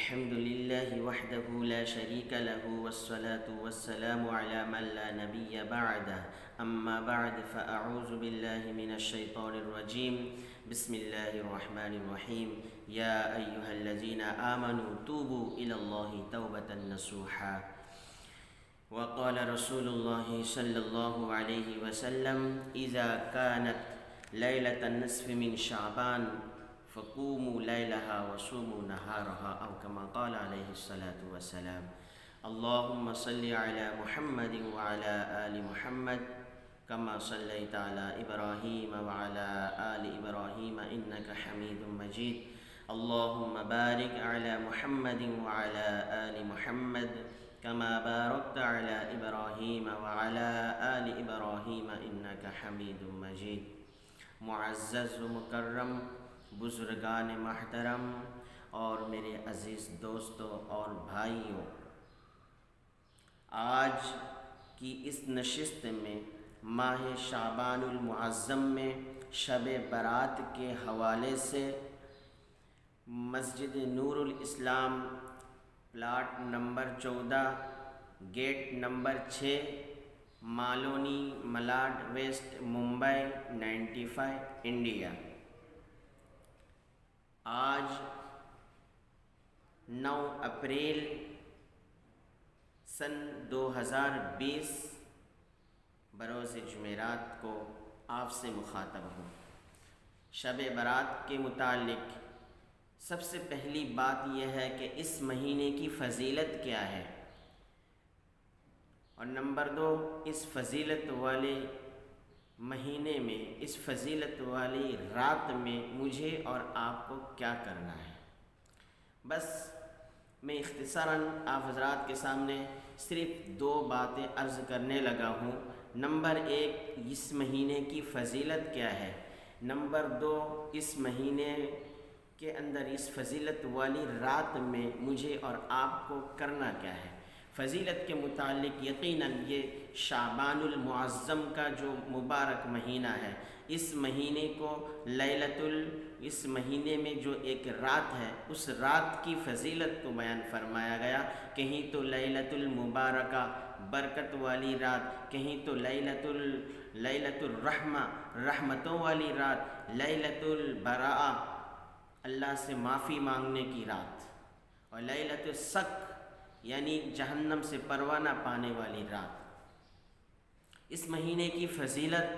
الحمد لله وحده لا شريك له والصلاة والسلام على من لا نبي بعده أما بعد فأعوذ بالله من الشيطان الرجيم بسم الله الرحمن الرحيم يا أيها الذين آمنوا توبوا إلى الله توبة نصوحا وقال رسول الله صلى الله عليه وسلم إذا كانت ليلة النصف من شعبان فقوموا ليلها وصوموا نهارها أو كما قال عليه الصلاة والسلام اللهم صل على محمد وعلى آل محمد كما صليت على إبراهيم وعلى آل إبراهيم إنك حميد مجيد اللهم بارك على محمد وعلى آل محمد كما باركت على إبراهيم وعلى آل إبراهيم إنك حميد مجيد معزز و مکرم بزرگان محترم اور میرے عزیز دوستوں اور بھائیوں، آج کی اس نشست میں ماہ شعبان المعظم میں شب برات کے حوالے سے Masjid Noor ul Islam plot number 14 gate number 6 Malwani Malad west Mumbai 95 India, آج 9 اپریل سن 2020 بروز جمعرات کو آپ سے مخاطب ہوں۔ شب برات کے متعلق سب سے پہلی بات یہ ہے کہ اس مہینے کی فضیلت کیا ہے، اور نمبر 2 اس فضیلت والے مہینے میں، اس فضیلت والی رات میں مجھے اور آپ کو کیا کرنا ہے۔ بس میں اختصاراً آپ حضرات کے سامنے صرف 2 باتیں عرض کرنے لگا ہوں۔ نمبر 1 اس مہینے کی فضیلت کیا ہے، نمبر 2 اس مہینے کے اندر اس فضیلت والی رات میں مجھے اور آپ کو کرنا کیا ہے۔ فضیلت کے متعلق یقیناً یہ شعبان المعظم کا جو مبارک مہینہ ہے، اس مہینے کو اس مہینے میں جو ایک رات ہے، اس رات کی فضیلت کو بیان فرمایا گیا۔ کہیں تو لیلۃ المبارکہ برکت والی رات، کہیں تو لیلۃ الرحمہ رحمتوں والی رات، لیلۃ البراءہ اللہ سے معافی مانگنے کی رات، اور لیلۃ السق یعنی جہنم سے پروانہ پانے والی رات۔ اس مہینے کی فضیلت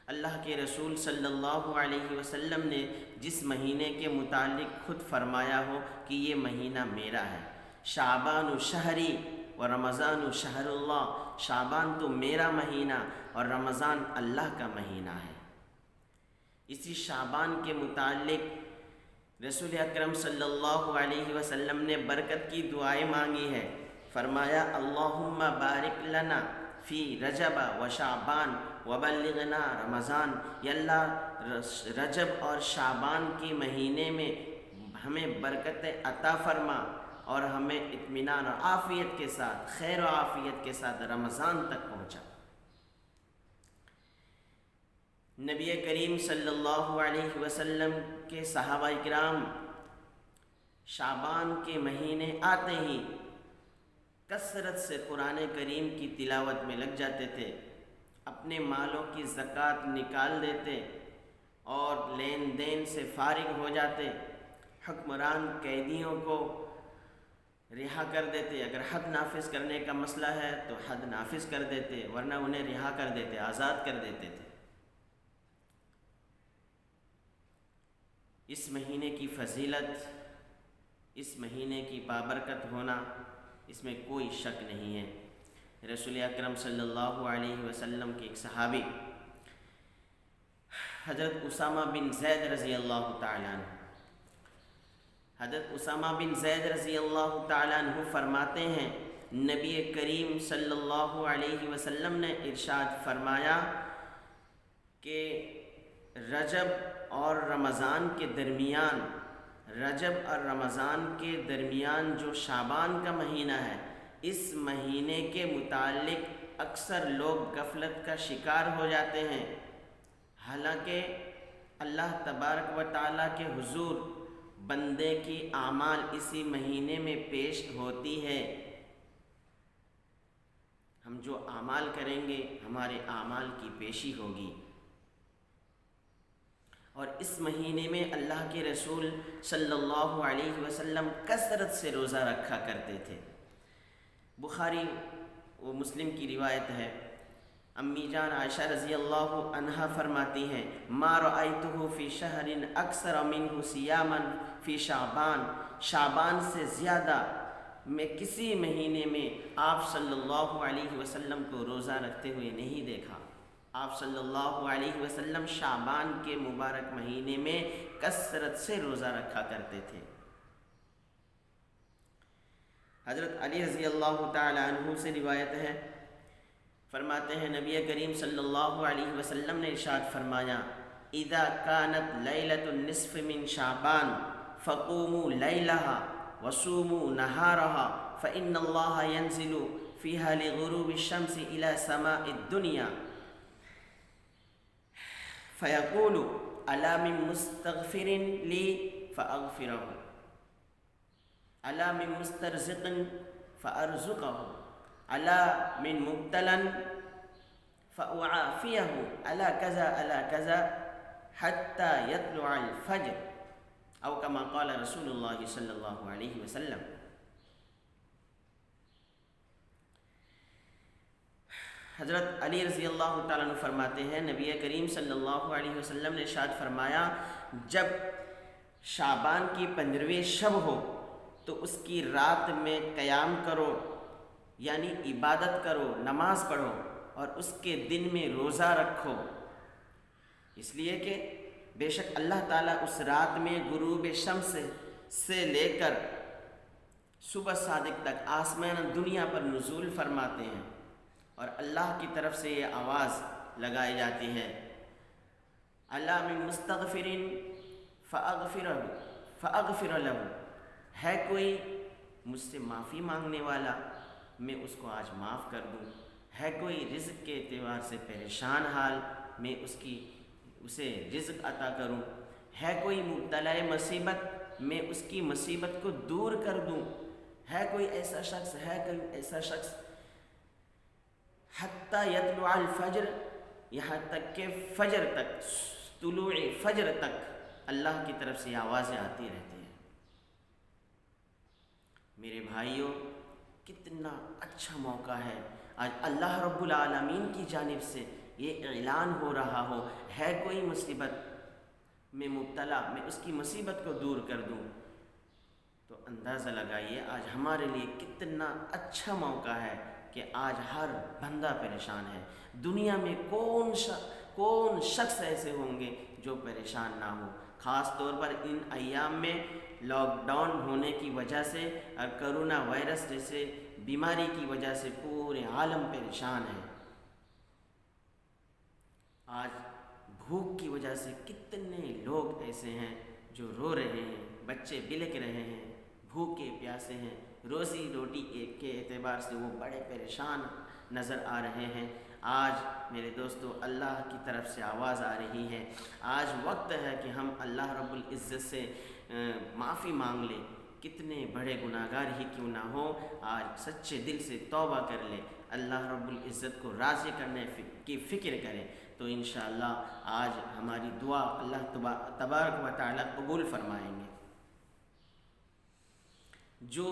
اللہ کے رسول صلی اللہ علیہ وسلم نے جس مہینے کے متعلق خود فرمایا ہو کہ یہ مہینہ میرا ہے، شعبان شہری و رمضان شہر اللہ، شعبان تو میرا مہینہ اور رمضان اللہ کا مہینہ ہے۔ اسی شعبان کے متعلق رسول اکرم صلی اللہ علیہ وسلم نے برکت کی دعائیں مانگی ہے۔ فرمایا اللہم بارک لنا فی رجب و شعبان وبلغنا رمضان، یا اللہ رجب اور شعبان کے مہینے میں ہمیں برکت عطا فرما اور ہمیں اطمینان اور عافیت کے ساتھ، خیر و عافیت کے ساتھ رمضان تک پہنچا۔ نبی کریم صلی اللہ علیہ وسلم کے صحابہ کرام شعبان کے مہینے آتے ہی کثرت سے قرآن کریم کی تلاوت میں لگ جاتے تھے، اپنے مالوں کی زکوٰۃ نکال دیتے اور لین دین سے فارغ ہو جاتے، حکمران قیدیوں کو رہا کر دیتے، اگر حد نافذ کرنے کا مسئلہ ہے تو حد نافذ کر دیتے، ورنہ انہیں رہا کر دیتے، آزاد کر دیتے تھے۔ اس مہینے کی فضیلت، اس مہینے کی بابرکت ہونا، اس میں کوئی شک نہیں ہے۔ رسول اکرم صلی اللہ علیہ وسلم کے ایک صحابی حضرت اسامہ بن زید رضی اللہ تعالیٰ عنہ، حضرت اسامہ بن زید رضی اللہ تعالیٰ عنہ فرماتے ہیں نبی کریم صلی اللہ علیہ وسلم نے ارشاد فرمایا کہ رجب اور رمضان کے درمیان، رجب اور رمضان کے درمیان جو شعبان کا مہینہ ہے، اس مہینے کے متعلق اکثر لوگ غفلت کا شکار ہو جاتے ہیں، حالانکہ اللہ تبارک و تعالیٰ کے حضور بندے کی اعمال اسی مہینے میں پیش ہوتی ہے۔ ہم جو اعمال کریں گے ہمارے اعمال کی پیشی ہوگی۔ اور اس مہینے میں اللہ کے رسول صلی اللہ علیہ وسلم کثرت سے روزہ رکھا کرتے تھے۔ بخاری و مسلم کی روایت ہے، امی جان عائشہ رضی اللہ عنہا فرماتی ہیں، ما رأیتہ فی شہر اکثر منہ صیاما فی شعبان، شعبان سے زیادہ میں کسی مہینے میں آپ صلی اللہ علیہ وسلم کو روزہ رکھتے ہوئے نہیں دیکھا۔ آپ صلی اللہ علیہ وسلم شعبان کے مبارک مہینے میں کثرت سے روزہ رکھا کرتے تھے۔ حضرت علی رضی اللہ تعالی عنہ سے روایت ہے، فرماتے ہیں نبی کریم صلی اللہ علیہ وسلم نے ارشاد فرمایا، اذا كانت لیلۃ النصف من شعبان فقوموا لیلها وصوموا نهارها فإن الله ينزل فيها لغروب الشمس إلى سماء الدنيا فيقول ألا من مستغفر لي فأغفره، ألا من مسترزق فأرزقه، ألا من مبتلا فأعافيه، ألا كذا ألا كذا حتى يطلع الفجر، أو كما قال رسول الله صلى الله عليه وسلم۔ حضرت علی رضی اللہ تعالیٰ عنہ فرماتے ہیں، نبی کریم صلی اللہ علیہ وسلم نے ارشاد فرمایا، جب شعبان کی 15ویں شب ہو تو اس کی رات میں قیام کرو، یعنی عبادت کرو، نماز پڑھو، اور اس کے دن میں روزہ رکھو، اس لیے کہ بے شک اللہ تعالیٰ اس رات میں غروب شمس سے لے کر صبح صادق تک آسمان دنیا پر نزول فرماتے ہیں، اور اللہ کی طرف سے یہ آواز لگائی جاتی ہے، الا من مستغفر فاغفر له، ہے کوئی مجھ سے معافی مانگنے والا میں اس کو آج معاف کر دوں، ہے کوئی رزق کے اعتبار سے پریشان حال میں اسے رزق عطا کروں، ہے کوئی مبتلا مصیبت میں اس کی مصیبت کو دور کر دوں، ہے کوئی ایسا شخص حتیٰ یطلع الفجر، یہاں تک کہ فجر تک، طلوع فجر تک اللہ کی طرف سے آوازیں آتی رہتی ہیں۔ میرے بھائیوں، کتنا اچھا موقع ہے، آج اللہ رب العالمین کی جانب سے یہ اعلان ہو رہا ہو، ہے کوئی مصیبت میں مبتلا، میں اس کی مصیبت کو دور کر دوں، تو اندازہ لگائیے آج ہمارے لیے کتنا اچھا موقع ہے کہ آج ہر بندہ پریشان ہے۔ دنیا میں کون شخص ایسے ہوں گے جو پریشان نہ ہو، خاص طور پر ان ایام میں لاک ڈاؤن ہونے کی وجہ سے اور کرونا وائرس جیسے بیماری کی وجہ سے پورے عالم پریشان ہے۔ آج بھوک کی وجہ سے کتنے لوگ ایسے ہیں جو رو رہے ہیں، بچے بلک رہے ہیں، بھوکے پیاسے ہیں، روزی روٹی کے اعتبار سے وہ بڑے پریشان نظر آ رہے ہیں۔ آج میرے دوستو اللہ کی طرف سے آواز آ رہی ہے، آج وقت ہے کہ ہم اللہ رب العزت سے معافی مانگ لیں، کتنے بڑے گناہگار ہی کیوں نہ ہو، آج سچے دل سے توبہ کر لیں، اللہ رب العزت کو راضی کرنے کی فکر کریں، تو انشاءاللہ آج ہماری دعا اللہ تبارک و تعالی قبول فرمائیں گے۔ جو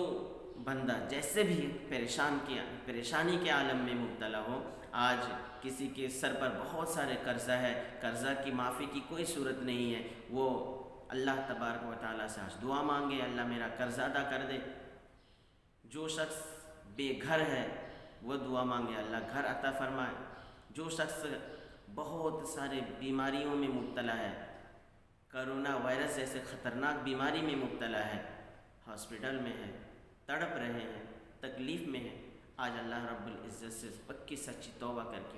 بندہ جیسے بھی پریشانی کے عالم میں مبتلا ہو، آج کسی کے سر پر بہت سارے قرضہ ہے، قرضہ کی معافی کی کوئی صورت نہیں ہے، وہ اللہ تبارک و تعالیٰ سے آج دعا مانگے، اللہ میرا قرض ادا کر دے۔ جو شخص بے گھر ہے وہ دعا مانگے، اللہ گھر عطا فرمائے۔ جو شخص بہت سارے بیماریوں میں مبتلا ہے، کرونا وائرس جیسے خطرناک بیماری میں مبتلا ہے، ہاسپٹل میں ہے، تڑپ رہے ہیں، تکلیف میں ہیں، آج اللہ رب العزت سے پکی سچی توبہ کر کے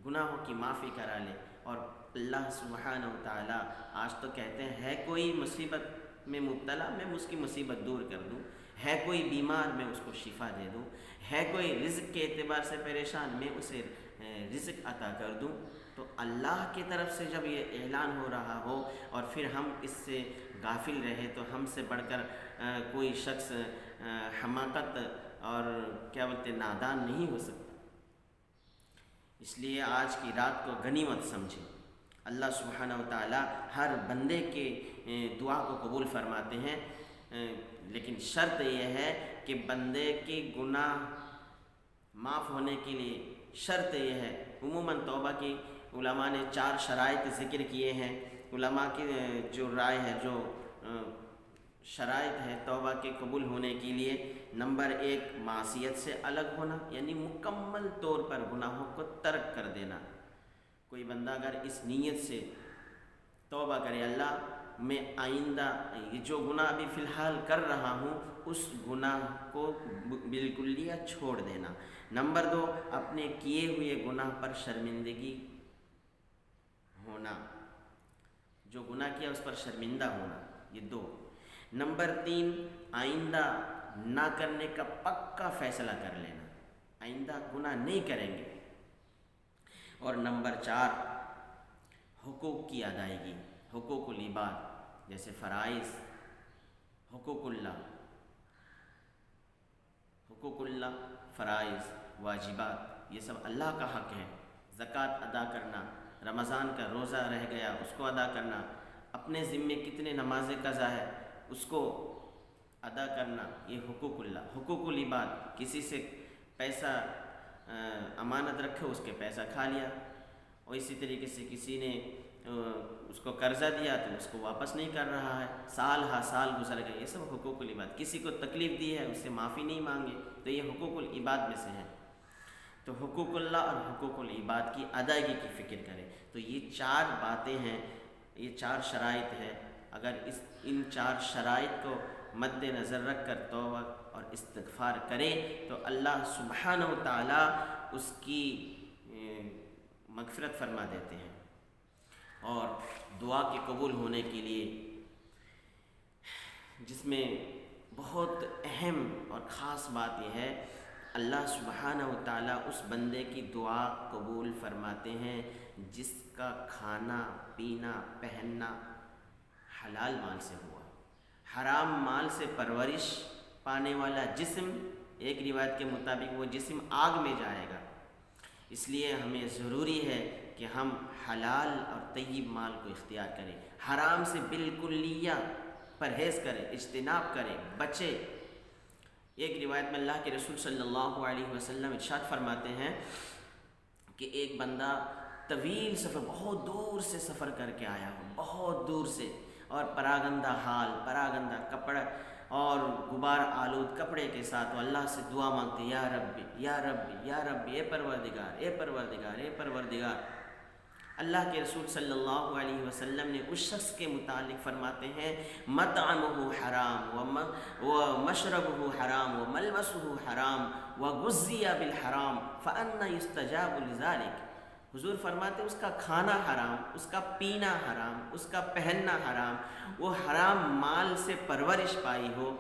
گناہوں کی معافی کرا لے، اور اللہ سبحانہ و تعالیٰ آج تو کہتے ہیں، ہے کوئی مصیبت میں مبتلا میں اس کی مصیبت دور کر دوں، ہے کوئی بیمار میں اس کو شفا دے دوں، ہے کوئی رزق کے اعتبار سے پریشان میں اسے رزق عطا کر دوں۔ تو تو اللہ کی طرف سے جب یہ اعلان ہو رہا ہو اور پھر ہم اس سے غافل رہے تو ہم سے بڑھ کر کوئی شخص حماقت اور کیا بولتے نادان نہیں ہو سکتا۔ اس لیے آج کی رات کو غنیمت سمجھیں۔ اللہ سبحانہ و تعالی ہر بندے کے دعا کو قبول فرماتے ہیں، لیکن شرط یہ ہے کہ بندے کے گناہ معاف ہونے کے لیے شرط یہ ہے، عموماً توبہ کی علماء نے 4 شرائط ذکر کیے ہیں۔ علماء کی جو رائے ہے، جو شرائط ہے توبہ کے قبول ہونے کے لیے، نمبر 1 معصیت سے الگ ہونا، یعنی مکمل طور پر گناہوں کو ترک کر دینا۔ کوئی بندہ اگر اس نیت سے توبہ کرے، اللہ میں آئندہ یہ جو گناہ ابھی فی الحال کر رہا ہوں اس گناہ کو بالکلیہ چھوڑ دینا۔ نمبر 2 اپنے کیے ہوئے گناہ پر شرمندگی ہونا، جو گناہ کیا اس پر شرمندہ ہونا، یہ 2۔ نمبر 3 آئندہ نہ کرنے کا پکا فیصلہ کر لینا، آئندہ گناہ نہیں کریں گے۔ اور نمبر 4 حقوق کی ادائیگی، حقوق العباد جیسے فرائض، حقوق اللہ، فرائض، واجبات، یہ سب اللہ کا حق ہے۔ زکوٰۃ ادا کرنا، رمضان کا روزہ رہ گیا اس کو ادا کرنا، اپنے ذمے کتنے نماز قضا ہے اس کو ادا کرنا، یہ حقوق اللہ۔ حقوق العباد، کسی سے پیسہ امانت رکھے اس کے پیسہ کھا لیا، اور اسی طریقے سے کسی نے اس کو قرضہ دیا تو اس کو واپس نہیں کر رہا ہے، سال ہا سال گزر گئے، یہ سب حقوق العباد۔ کسی کو تکلیف دی ہے اس سے معافی نہیں مانگے تو یہ حقوق العباد میں سے ہے۔ تو حقوق اللہ اور حقوق العباد کی ادائیگی کی فکر کریں۔ تو یہ 4 باتیں ہیں، یہ 4 شرائط ہیں۔ اگر ان 4 شرائط کو مد نظر رکھ کر توبہ اور استغفار کرے تو اللہ سبحانہ و تعالی اس کی مغفرت فرما دیتے ہیں۔ اور دعا کے قبول ہونے کے لیے جس میں بہت اہم اور خاص بات یہ ہے، اللہ سبحانہ و تعالی اس بندے کی دعا قبول فرماتے ہیں جس کا کھانا پینا پہننا حلال مال سے ہوا۔ حرام مال سے پرورش پانے والا جسم، ایک روایت کے مطابق وہ جسم آگ میں جائے گا۔ اس لیے ہمیں ضروری ہے کہ ہم حلال اور طیب مال کو اختیار کریں، حرام سے بالکلیہ پرہیز کریں، اجتناب کریں، بچے۔ ایک روایت میں اللہ کے رسول صلی اللہ علیہ وسلم ارشاد فرماتے ہیں کہ ایک بندہ طویل سفر، بہت دور سے سفر کر کے آیا ہو، بہت دور سے، اور پراگندہ حال، پراگندہ کپڑا اور غبار آلود کپڑے کے ساتھ وہ اللہ سے دعا مانگتے، یا ربی یا ربی یا ربی، اے پروردگار اے پروردگار اے پروردگار۔ اللہ کے رسول صلی اللہ علیہ وسلم نے اس شخص کے متعلق فرماتے ہیں، مطعمہ حرام ومشربہ حرام وملبسہ حرام وغذی بالحرام فأنی یستجاب لذلک۔ حضور فرماتے ہیں اس کا کھانا حرام، اس کا پینا حرام، اس کا پہننا حرام، وہ حرام مال سے پرورش پائی ہو،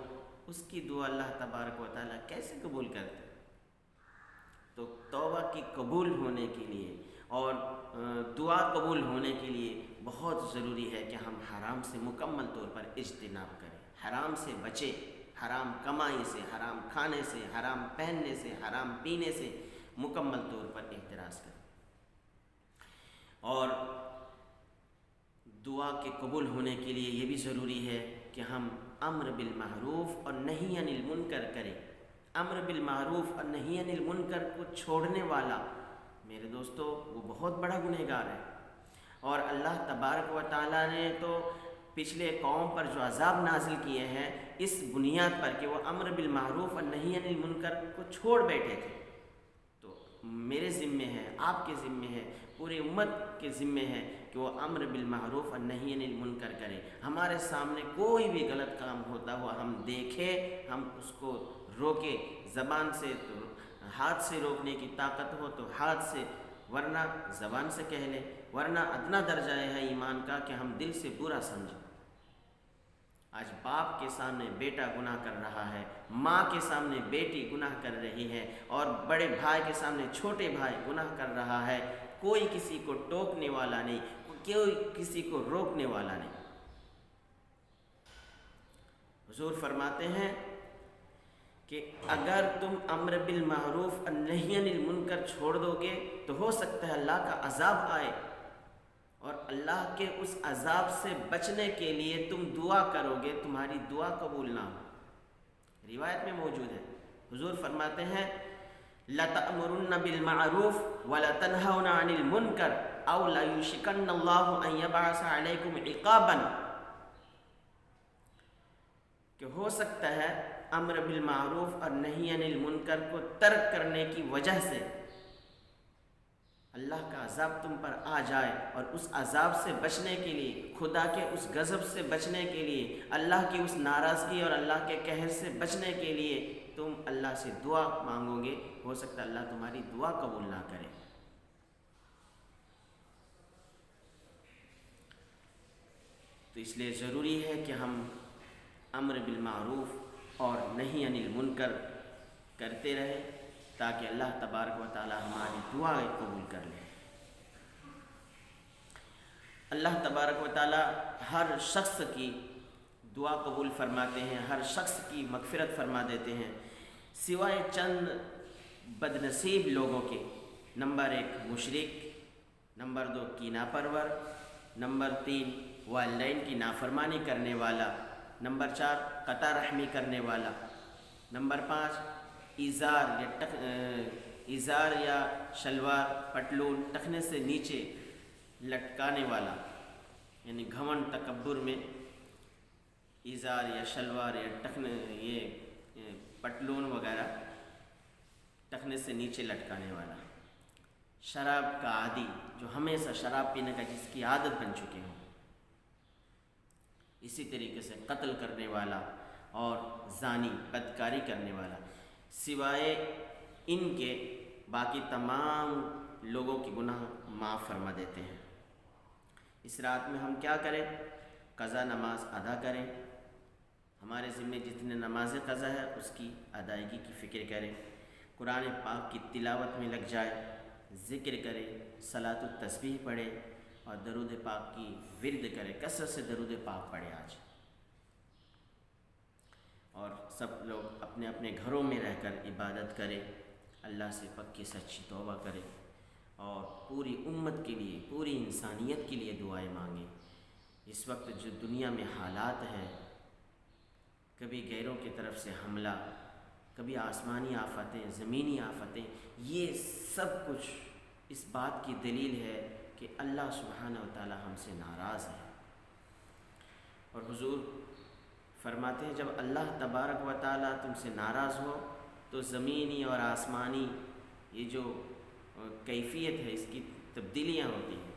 اس کی دعا اللہ تبارک و تعالیٰ کیسے قبول کرتے؟ تو توبہ کی قبول ہونے کے لیے اور دعا قبول ہونے کے لیے بہت ضروری ہے کہ ہم حرام سے مکمل طور پر اجتناب کریں، حرام سے بچیں، حرام کمائی سے، حرام کھانے سے، حرام پہننے سے، حرام پینے سے مکمل طور پر احتراز کریں۔ اور دعا کے قبول ہونے کے لیے یہ بھی ضروری ہے کہ ہم امر بالمعروف اور نہی عن المنکر کریں۔ امر بالمعروف اور نہی عن المنکر کو چھوڑنے والا میرے دوستو وہ بہت بڑا گنہگار ہے، اور اللہ تبارک و تعالیٰ نے تو پچھلے قوم پر جو عذاب نازل کیے ہیں اس بنیاد پر کہ وہ امر بالمعروف اور نہی عن المنکر کو چھوڑ بیٹھے تھے۔ تو میرے ذمے ہے، آپ کے ذمے ہے، پوری امت کے ذمے ہے کہ وہ امر بالمعروف اور نہی عن المنکر کرے۔ ہمارے سامنے کوئی بھی غلط کام ہوتا ہوا ہم دیکھیں، ہم اس کو روکیں، زبان سے تو ہاتھ سے روکنے کی طاقت ہو تو ہاتھ سے، ورنہ زبان سے کہہ لیں، ورنہ ادنا درجہ ہے ایمان کا کہ ہم دل سے برا سمجھیں۔ آج باپ کے سامنے بیٹا گناہ کر رہا ہے، ماں کے سامنے بیٹی گناہ کر رہی ہے، اور بڑے بھائی کے سامنے چھوٹے بھائی گناہ کر رہا ہے، کوئی کسی کو ٹوکنے والا نہیں، کوئی کسی کو روکنے والا نہیں۔ حضور فرماتے ہیں کہ اگر تم امر بالمعروف اور نہی عن المنکر چھوڑ دو گے تو ہو سکتا ہے اللہ کا عذاب آئے، اور اللہ کے اس عذاب سے بچنے کے لیے تم دعا کرو گے، تمہاری دعا قبول نہ ہو۔ روایت میں موجود ہے، حضور فرماتے ہیں لَتَأْمُرُنَّ بِالْمَعْرُوفِ وَلَتَنْهَوْنَ عَنِ الْمُنْكَرِ أَوْ لَيُوشِكَنَّ اللَّهُ أَنْ يَبْعَثَ عَلَيْكُمْ عِقَابًا، کہ ہو سکتا ہے امر بالمعروف اور نہی عن المنکر کو ترک کرنے کی وجہ سے اللہ کا عذاب تم پر آ جائے، اور اس عذاب سے بچنے کے لیے، خدا کے اس غضب سے بچنے کے لیے، اللہ کی اس ناراضگی اور اللہ کے قہر سے بچنے کے لیے تم اللہ سے دعا مانگو گے، ہو سکتا ہے اللہ تمہاری دعا قبول نہ کرے۔ تو اس لیے ضروری ہے کہ ہم امر بالمعروف اور نہی عن المنکر کرتے رہیں، تاکہ اللہ تبارک و تعالی ہماری دعائیں قبول کر لے۔ اللہ تبارک و تعالی ہر شخص کی دعا قبول فرماتے ہیں، ہر شخص کی مغفرت فرما دیتے ہیں، سوائے چند بد نصیب لوگوں کے۔ نمبر 1 مشرک، نمبر 2 کینہ پرور، نمبر 3 والدین کی نافرمانی کرنے والا، نمبر 4 قطع رحمی کرنے والا، نمبر 5 ایزار یا شلوار پٹلون ٹخنے سے نیچے لٹکانے والا، یعنی گھمنڈ تکبر میں ایزار یا شلوار یا ٹخنے یہ پٹلون وغیرہ ٹخنے سے نیچے لٹکانے والا، شراب کا عادی جو ہمیشہ شراب پینے کا جس کی عادت بن چکے ہوں، اسی طریقے سے قتل کرنے والا اور زانی بدکاری کرنے والا، سوائے ان کے باقی تمام لوگوں کی گناہ معاف فرما دیتے ہیں۔ اس رات میں ہم کیا کریں؟ قضا نماز ادا کریں، ہمارے ذمے جتنے نماز قضا ہے اس کی ادائیگی کی فکر کریں، قرآن پاک کی تلاوت میں لگ جائے، ذکر کرے، صلاۃ التسبیح پڑھے اور درود پاک کی ورد کرے، کثرت سے درود پاک پڑھے آج، اور سب لوگ اپنے اپنے گھروں میں رہ کر عبادت کرے، اللہ سے پکی سچی توبہ کرے، اور پوری امت کے لیے، پوری انسانیت کے لیے دعائیں مانگیں۔ اس وقت جو دنیا میں حالات ہیں، کبھی غیروں کی طرف سے حملہ، کبھی آسمانی آفتیں، زمینی آفتیں، یہ سب کچھ اس بات کی دلیل ہے کہ اللہ سبحانہ و تعالی ہم سے ناراض ہے۔ اور حضور فرماتے ہیں جب اللہ تبارک و تعالی تم سے ناراض ہو تو زمینی اور آسمانی یہ جو کیفیت ہے اس کی تبدیلیاں ہوتی ہیں۔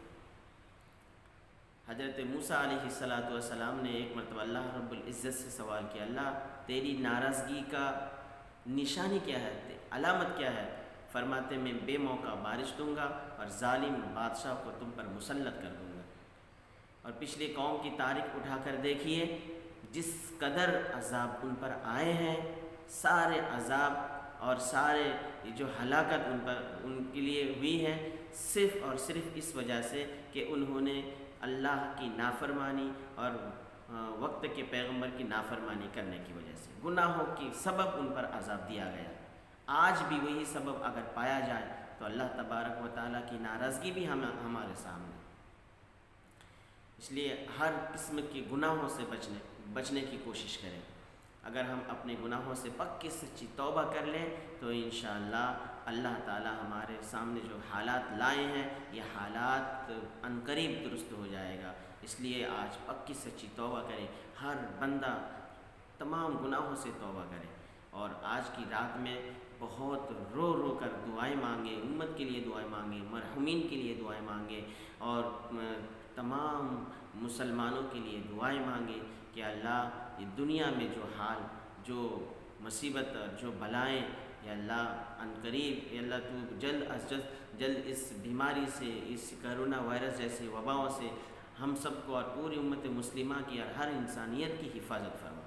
حضرت موسیٰ علیہ السلام نے ایک مرتبہ اللہ رب العزت سے سوال کیا، اللہ تیری ناراضگی کا نشانی کیا ہے، علامت کیا ہے؟ فرماتے میں بے موقع بارش دوں گا اور ظالم بادشاہ کو تم پر مسلط کر دوں گا۔ اور پچھلی قوم کی تاریخ اٹھا کر دیکھیے، جس قدر عذاب ان پر آئے ہیں، سارے عذاب اور سارے جو ہلاکت ان کے لیے ہوئی ہے، صرف اور صرف اس وجہ سے کہ انہوں نے اللہ کی نافرمانی اور وقت کے پیغمبر کی نافرمانی کرنے کی وجہ سے، گناہوں کی سبب ان پر عذاب دیا گیا۔ آج بھی وہی سبب اگر پایا جائے تو اللہ تبارک و تعالیٰ کی ناراضگی بھی ہمارے سامنے۔ اس لیے ہر قسم کے گناہوں سے بچنے کی کوشش کریں۔ اگر ہم اپنے گناہوں سے پکی سچی توبہ کر لیں تو انشاءاللہ اللہ تعالی ہمارے سامنے جو حالات لائے ہیں یہ حالات عنقریب درست ہو جائے گا۔ اس لیے آج پکی سچی توبہ کریں، ہر بندہ تمام گناہوں سے توبہ کرے، اور آج کی رات میں بہت رو رو کر دعائیں مانگے، امت کے لیے دعائیں مانگے، مرحومین کے لیے دعائیں مانگے، اور تمام مسلمانوں کے لیے دعائیں مانگے کہ اللہ یہ دنیا میں جو حال، جو مصیبت اور جو بلائیں، یا اللہ عنقریب، یا اللہ تو جلد از جلد اس بیماری سے، اس کرونا وائرس جیسے وباؤں سے ہم سب کو اور پوری امت مسلمہ کی اور ہر انسانیت کی حفاظت فرما۔